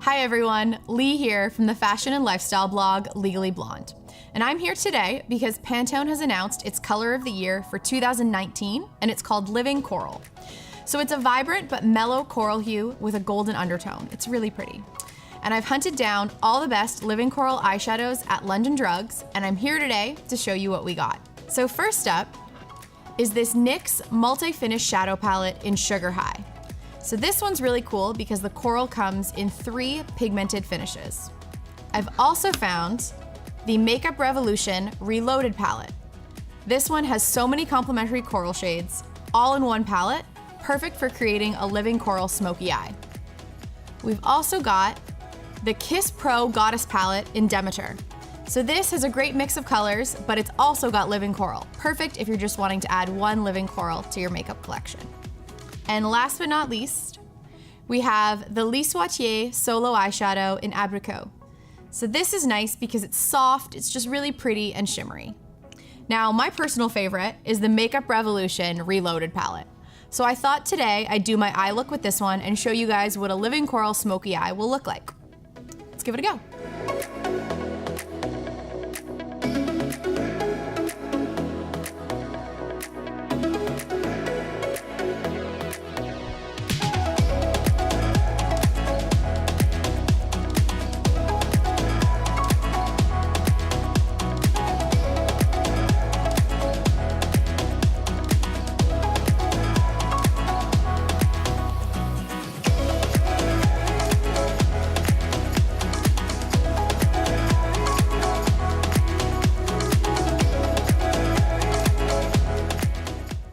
Hi everyone, Lee here from the fashion and lifestyle blog LegalLee Blonde. And I'm here today because Pantone has announced its color of the year for 2019, and it's called Living Coral. So it's a vibrant but mellow coral hue with a golden undertone. It's really pretty. And I've hunted down all the best Living Coral eyeshadows at London Drugs, and I'm here today to show you what we got. So first up is this NYX Multi-Finish Shadow Palette in Sugar High. So this one's really cool because the coral comes in 3 pigmented finishes. I've also found the Makeup Revolution Reloaded palette. This one has so many complementary coral shades, all in one palette, perfect for creating a living coral smoky eye. We've also got the Kiss Pro Goddess palette in Demeter. So this has a great mix of colors, but it's also got living coral. Perfect if you're just wanting to add one living coral to your makeup collection. And last but not least, we have the Lee Swatched Solo Eyeshadow in Abricot. So this is nice because it's soft, it's just really pretty and shimmery. Now, my personal favorite is the Makeup Revolution Reloaded palette. So I thought today I'd do my eye look with this one and show you guys what a living coral smoky eye will look like. Let's give it a go.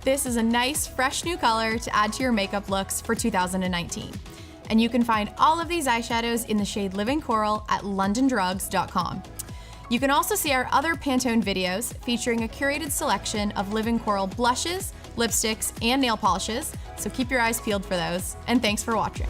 This is a nice, fresh new color to add to your makeup looks for 2019. And you can find all of these eyeshadows in the shade Living Coral at londondrugs.com. You can also see our other Pantone videos featuring a curated selection of Living Coral blushes, lipsticks, and nail polishes, so keep your eyes peeled for those, and thanks for watching.